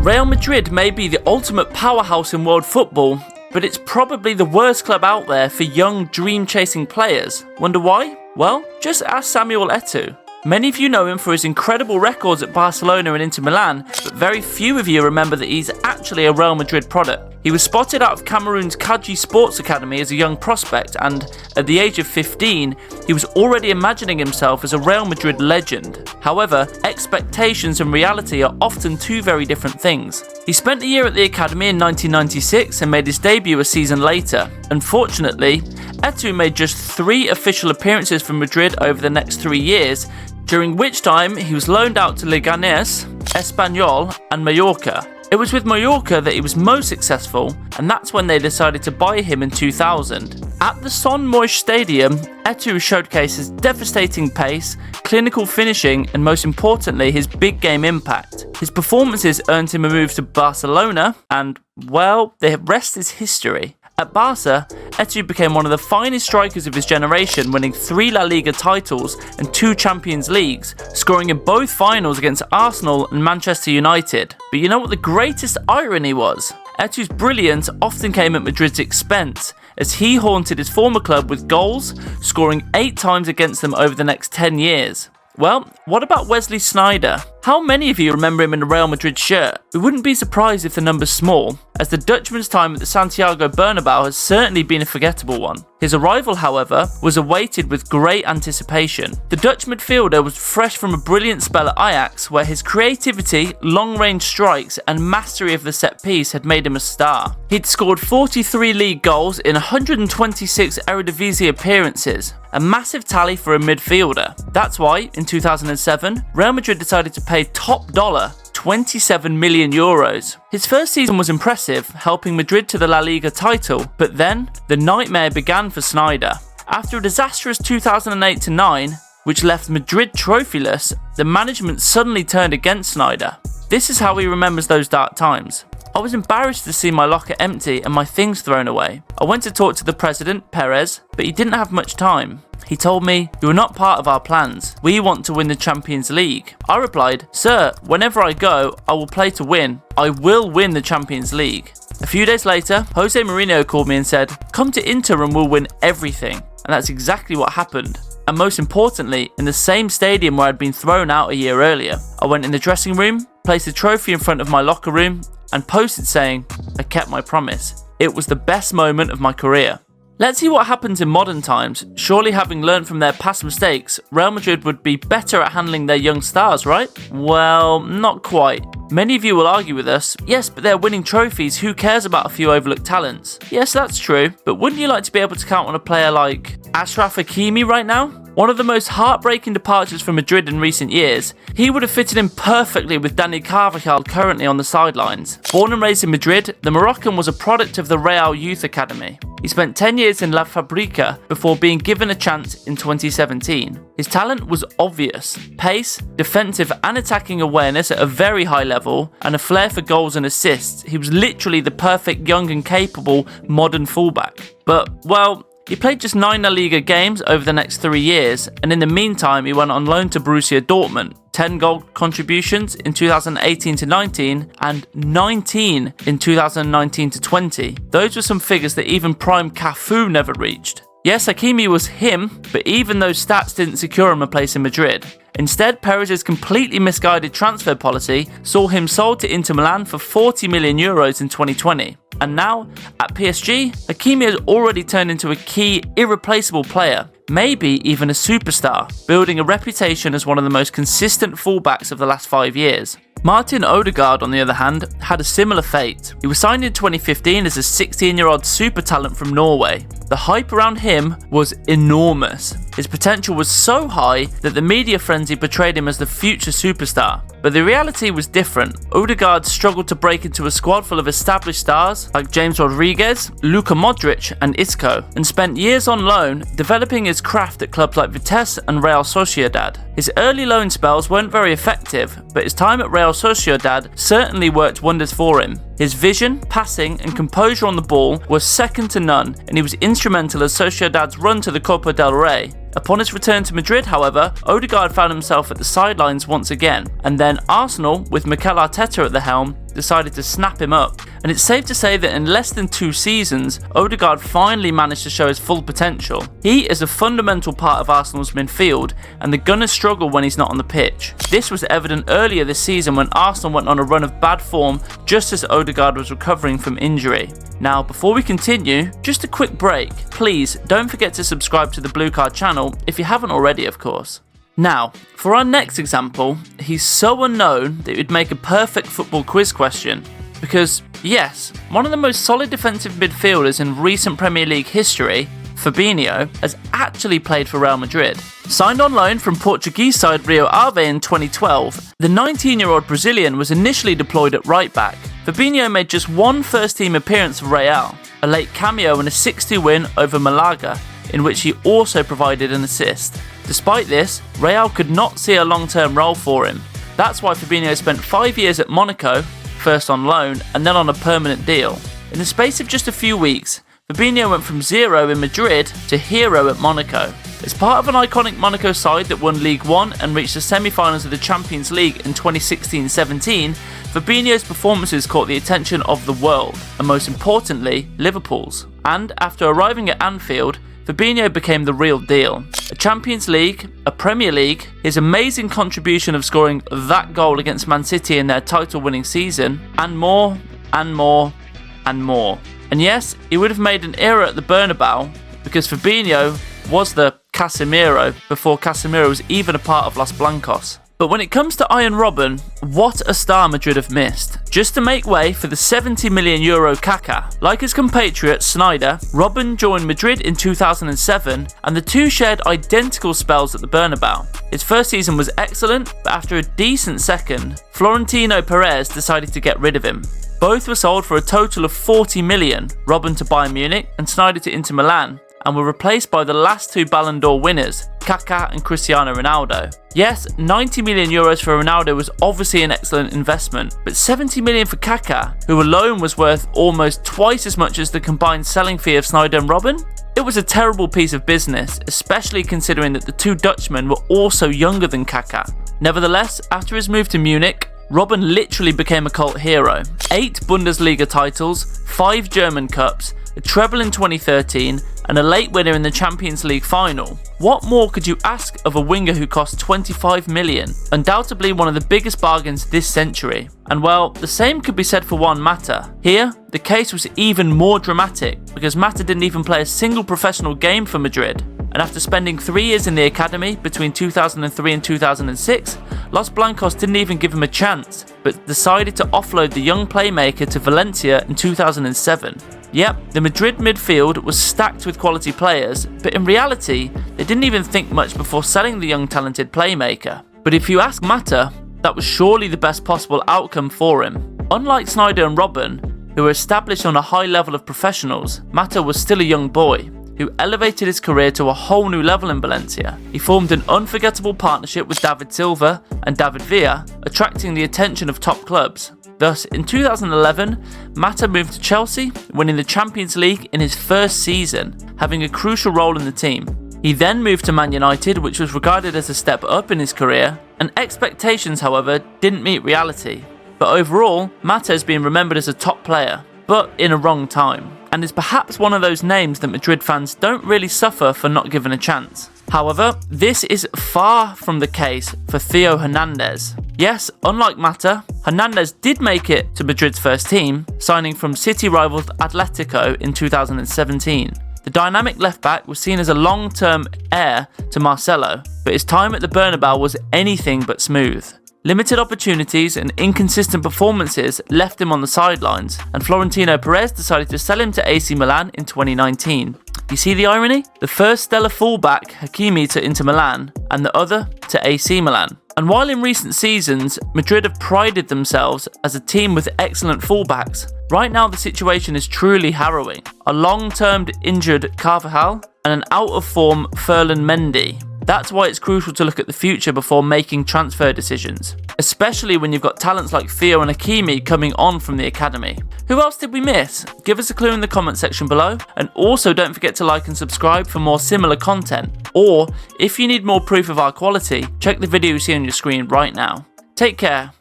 Real Madrid may be the ultimate powerhouse in world football, but it's probably the worst club out there for young, dream-chasing players. Wonder why? Well, just ask Samuel Eto'o. Many of you know him for his incredible records at Barcelona and Inter Milan, but very few of you remember that he's actually a Real Madrid product. He was spotted out of Cameroon's Kaji Sports Academy as a young prospect, and at the age of 15, he was already imagining himself as a Real Madrid legend. However, expectations and reality are often two very different things. He spent a year at the academy in 1996 and made his debut a season later. Unfortunately, Eto'o made just 3 official appearances for Madrid over the next 3 years, during which time he was loaned out to Legacies, Espanyol and Mallorca. It was with Mallorca that he was most successful, and that's when they decided to buy him in 2000. At the Son Moix Stadium, Eto'o showcased his devastating pace, clinical finishing, and most importantly, his big game impact. His performances earned him a move to Barcelona, and, well, the rest is history. At Barca, Eto'o became one of the finest strikers of his generation, winning 3 La Liga titles and 2 Champions Leagues, scoring in both finals against Arsenal and Manchester United. But you know what the greatest irony was? Eto'o's brilliance often came at Madrid's expense, as he haunted his former club with goals, scoring 8 times against them over the next 10 years. Well, what about Wesley Sneijder? How many of you remember him in a Real Madrid shirt? We wouldn't be surprised if the number's small, as the Dutchman's time at the Santiago Bernabeu has certainly been a forgettable one. His arrival, however, was awaited with great anticipation. The Dutch midfielder was fresh from a brilliant spell at Ajax, where his creativity, long-range strikes and mastery of the set piece had made him a star. He'd scored 43 league goals in 126 Eredivisie appearances, a massive tally for a midfielder. That's why, in 2007, Real Madrid decided to pay top dollar €27 million. His first season was impressive, helping Madrid to the La Liga title, but then the nightmare began for Sneijder. After a disastrous 2008-9, which left Madrid trophyless, the management suddenly turned against Sneijder. This is how he remembers those dark times. I was embarrassed to see my locker empty and my things thrown away. I went to talk to the president, Perez, but he didn't have much time. He told me, "You are not part of our plans. We want to win the Champions League." I replied, "Sir, whenever I go, I will play to win. I will win the Champions League." A few days later, Jose Mourinho called me and said, "Come to Inter and we'll win everything." And that's exactly what happened. And most importantly, in the same stadium where I'd been thrown out a year earlier. I went in the dressing room, placed a trophy in front of my locker room, and posted saying, "I kept my promise." It was the best moment of my career. Let's see what happens in modern times. Surely, having learned from their past mistakes, Real Madrid would be better at handling their young stars, right? Well, not quite. Many of you will argue with us, yes, but they're winning trophies, who cares about a few overlooked talents? Yes, that's true, but wouldn't you like to be able to count on a player like Achraf Hakimi right now? One of the most heartbreaking departures from Madrid in recent years, he would have fitted in perfectly with Dani Carvajal currently on the sidelines. Born and raised in Madrid, the Moroccan was a product of the Real Youth Academy. He spent 10 years in La Fabrica before being given a chance in 2017. His talent was obvious: pace, defensive and attacking awareness at a very high level, and a flair for goals and assists. He was literally the perfect young and capable modern fullback. But, well, he played just 9 La Liga games over the next 3 years, and in the meantime he went on loan to Borussia Dortmund. 10 goal contributions in 2018-19 and 19 in 2019-20. Those were some figures that even prime Cafu never reached. Yes, Hakimi was him, but even those stats didn't secure him a place in Madrid. Instead, Perez's completely misguided transfer policy saw him sold to Inter Milan for €40 million in 2020. And now, at PSG, Hakimi has already turned into a key, irreplaceable player, maybe even a superstar, building a reputation as one of the most consistent fullbacks of the last 5 years. Martin Odegaard, on the other hand, had a similar fate. He was signed in 2015 as a 16-year-old super talent from Norway. The hype around him was enormous. His potential was so high that the media frenzy portrayed him as the future superstar. But the reality was different. Odegaard struggled to break into a squad full of established stars like James Rodriguez, Luka Modric and Isco, and spent years on loan developing his craft at clubs like Vitesse and Real Sociedad. His early loan spells weren't very effective, but his time at Real Sociedad certainly worked wonders for him. His vision, passing and composure on the ball were second to none, and he was instrumental as Sociedad's run to the Copa del Rey. Upon his return to Madrid, however, Odegaard found himself at the sidelines once again, and then Arsenal, with Mikel Arteta at the helm, decided to snap him up. And it's safe to say that in less than 2 seasons, Odegaard finally managed to show his full potential. He is a fundamental part of Arsenal's midfield, and the Gunners struggle when he's not on the pitch. This was evident earlier this season when Arsenal went on a run of bad form just as Odegaard was recovering from injury. Now, before we continue, just a quick break. Please don't forget to subscribe to the Blue Card channel if you haven't already, of course. Now, for our next example, he's so unknown that it would make a perfect football quiz question. Because, yes, one of the most solid defensive midfielders in recent Premier League history, Fabinho, has actually played for Real Madrid. Signed on loan from Portuguese side Rio Ave in 2012, the 19-year-old Brazilian was initially deployed at right back. Fabinho made just one first-team appearance for Real, a late cameo in a 6-2 win over Malaga, in which he also provided an assist. Despite this, Real could not see a long-term role for him. That's why Fabinho spent 5 years at Monaco, first on loan and then on a permanent deal. In the space of just a few weeks, Fabinho went from zero in Madrid to hero at Monaco. As part of an iconic Monaco side that won League One and reached the semi-finals of the Champions League in 2016-17, Fabinho's performances caught the attention of the world, and most importantly, Liverpool's. And after arriving at Anfield, Fabinho became the real deal. A Champions League, a Premier League, his amazing contribution of scoring that goal against Man City in their title-winning season, and more, and more, and more. And yes, he would have made an era at the Bernabeu, because Fabinho was the Casemiro before Casemiro was even a part of Los Blancos. But when it comes to Arjen Robben, what a star Madrid have missed. Just to make way for the €70 million Kaká. Like his compatriot Sneijder, Robben joined Madrid in 2007 and the two shared identical spells at the Bernabeu. His first season was excellent, but after a decent second, Florentino Perez decided to get rid of him. Both were sold for a total of 40 million, Robben to Bayern Munich and Sneijder to Inter Milan, and were replaced by the last two Ballon d'Or winners, Kaká and Cristiano Ronaldo. Yes, €90 million for Ronaldo was obviously an excellent investment, but 70 million for Kaká, who alone was worth almost twice as much as the combined selling fee of Sneijder and Robben? It was a terrible piece of business, especially considering that the two Dutchmen were also younger than Kaká. Nevertheless, after his move to Munich, Robben literally became a cult hero. 8 Bundesliga titles, 5 German Cups, a treble in 2013, and a late winner in the Champions League final. What more could you ask of a winger who cost 25 million? Undoubtedly one of the biggest bargains this century. And well, the same could be said for Juan Mata. Here, the case was even more dramatic, because Mata didn't even play a single professional game for Madrid. And after spending 3 years in the academy between 2003 and 2006, Los Blancos didn't even give him a chance, but decided to offload the young playmaker to Valencia in 2007. Yep, the Madrid midfield was stacked with quality players, but in reality, they didn't even think much before selling the young talented playmaker. But if you ask Mata, that was surely the best possible outcome for him. Unlike Sneijder and Robben, who were established on a high level of professionals, Mata was still a young boy, who elevated his career to a whole new level in Valencia. He formed an unforgettable partnership with David Silva and David Villa, attracting the attention of top clubs. Thus, in 2011, Mata moved to Chelsea, winning the Champions League in his first season, having a crucial role in the team. He then moved to Man United, which was regarded as a step up in his career, and expectations, however, didn't meet reality. But overall, Mata has been remembered as a top player, but in a wrong time, and is perhaps one of those names that Madrid fans don't really suffer for not given a chance. However, this is far from the case for Theo Hernandez. Yes, unlike Mata, Hernandez did make it to Madrid's first team, signing from City rivals Atletico in 2017. The dynamic left-back was seen as a long-term heir to Marcelo, but his time at the Bernabeu was anything but smooth. Limited opportunities and inconsistent performances left him on the sidelines, and Florentino Perez decided to sell him to AC Milan in 2019. You see the irony? The first stellar fullback, Hakimi, to Inter Milan, and the other to AC Milan. And while in recent seasons, Madrid have prided themselves as a team with excellent fullbacks, right now the situation is truly harrowing. A long-term injured Carvajal and an out-of-form Ferland Mendy. That's why it's crucial to look at the future before making transfer decisions. especially when you've got talents like Theo and Hakimi coming on from the academy. Who else did we miss? Give us a clue in the comment section below, and also don't forget to like and subscribe for more similar content, or if you need more proof of our quality, check the video you see on your screen right now. Take care.